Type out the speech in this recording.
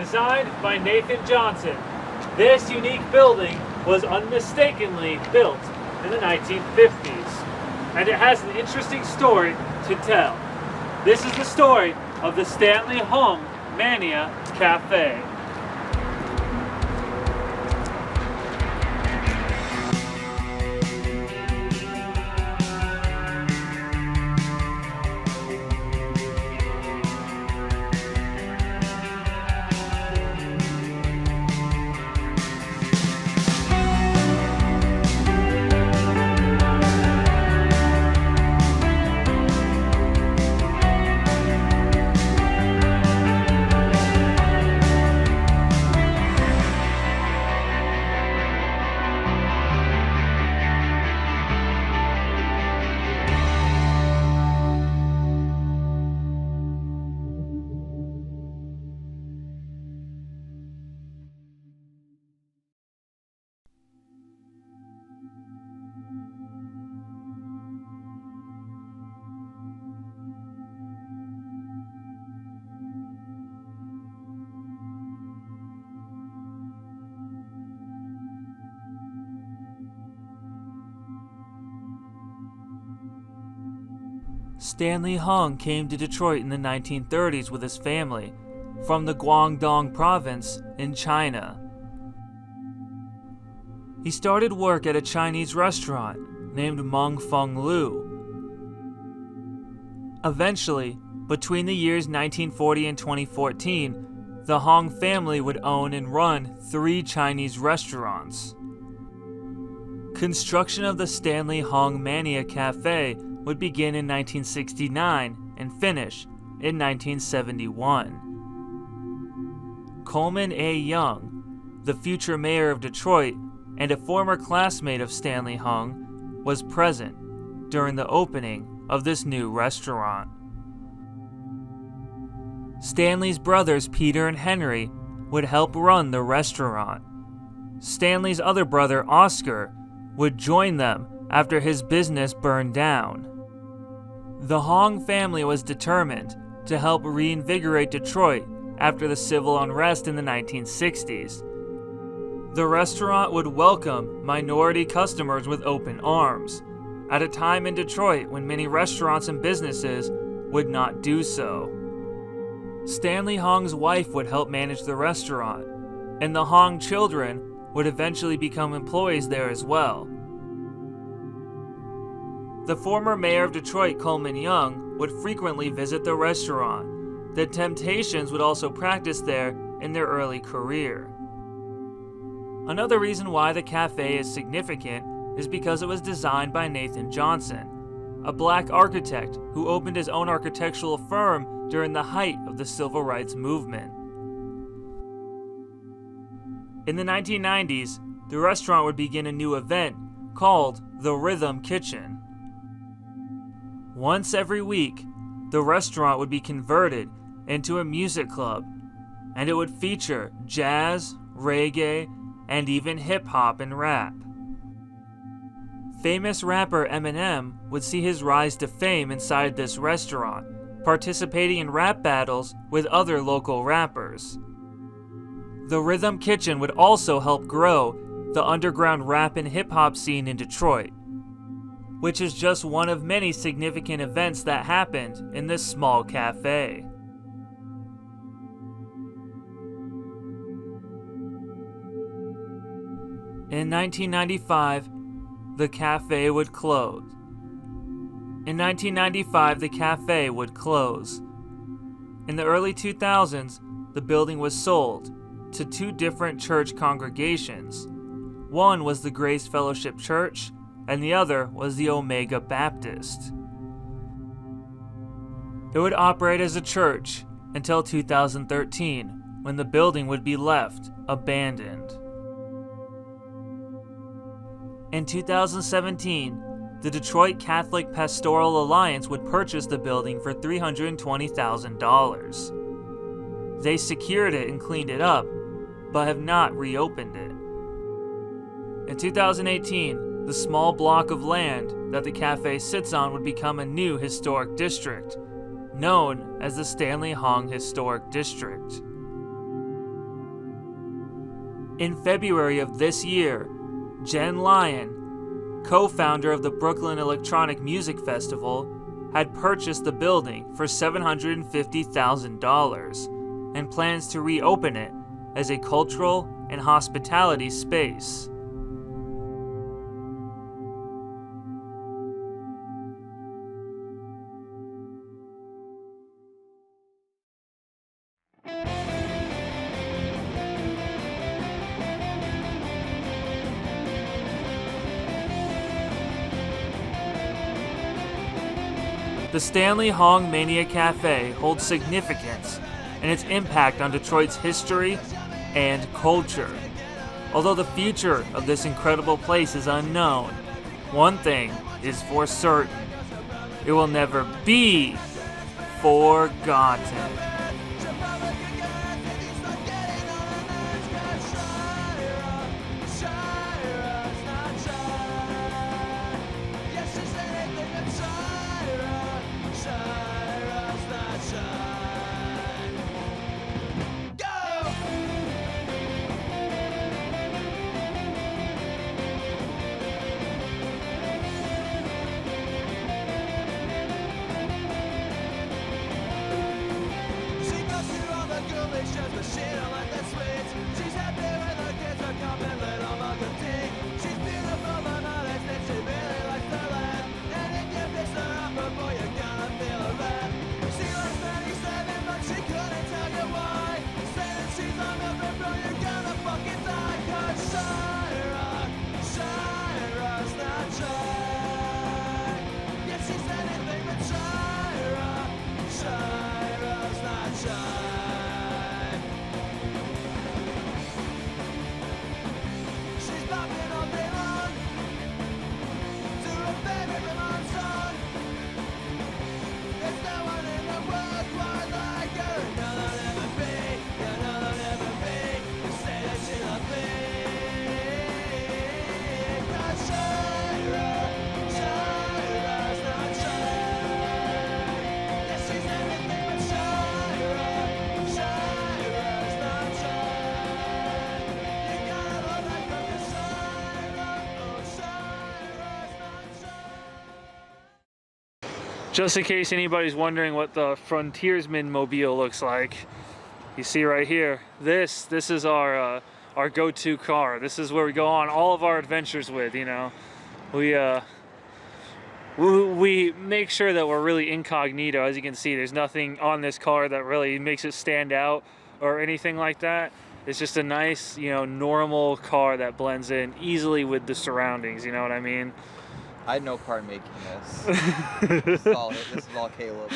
designed by Nathan Johnson. This unique building was unmistakably built in the 1950s, and it has an interesting story to tell. This is the story of the Stanley Hung Mania Café. Stanley Hung came to Detroit in the 1930s with his family from the Guangdong province in China. He started work at a Chinese restaurant named Mung Fung Lu. Eventually, between the years 1940 and 2014, the Hung family would own and run 3 Chinese restaurants. Construction of the Stanley Hung Mania Café would begin in 1969 and finish in 1971. Coleman A. Young, the future mayor of Detroit and a former classmate of Stanley Hung, was present during the opening of this new restaurant. Stanley's brothers Peter and Henry would help run the restaurant. Stanley's other brother Oscar would join them after his business burned down. The Hung family was determined to help reinvigorate Detroit after the civil unrest in the 1960s. The restaurant would welcome minority customers with open arms, at a time in Detroit when many restaurants and businesses would not do so. Stanley Hung's wife would help manage the restaurant, and the Hung children would eventually become employees there as well. The former mayor of Detroit, Coleman Young, would frequently visit the restaurant. The Temptations would also practice there in their early career. Another reason why the cafe is significant is because it was designed by Nathan Johnson, a black architect who opened his own architectural firm during the height of the civil rights movement. In the 1990s, the restaurant would begin a new event called the Rhythm Kitchen. Once every week, the restaurant would be converted into a music club, and it would feature jazz, reggae, and even hip-hop and rap. Famous rapper Eminem would see his rise to fame inside this restaurant, participating in rap battles with other local rappers. The Rhythm Kitchen would also help grow the underground rap and hip-hop scene in Detroit, which is just one of many significant events that happened in this small cafe. In 1995, the cafe would close. In the early 2000s, the building was sold to 2 different church congregations. One was the Grace Fellowship Church, and the other was the Omega Baptist. It would operate as a church until 2013, when the building would be left abandoned. In 2017, the Detroit Catholic Pastoral Alliance would purchase the building for $320,000. They secured it and cleaned it up, but have not reopened it. In 2018, the small block of land that the cafe sits on would become a new historic district, known as the Stanley Hung Historic District. In February of this year, Jen Lyon, co-founder of the Brooklyn Electronic Music Festival, had purchased the building for $750,000 and plans to reopen it as a cultural and hospitality space. The Stanley Mania Café holds significance in its impact on Detroit's history and culture. Although the future of this incredible place is unknown, one thing is for certain: it will never be forgotten. Just in case anybody's wondering what the Frontiersman Mobile looks like, you see right here, this is our go-to car. This is where we go on all of our adventures with, you know. We make sure that we're really incognito. As you can see, there's nothing on this car that really makes it stand out or anything like that. It's just a nice, you know, normal car that blends in easily with the surroundings, you know what I mean? I had no part in making this. This is all Caleb.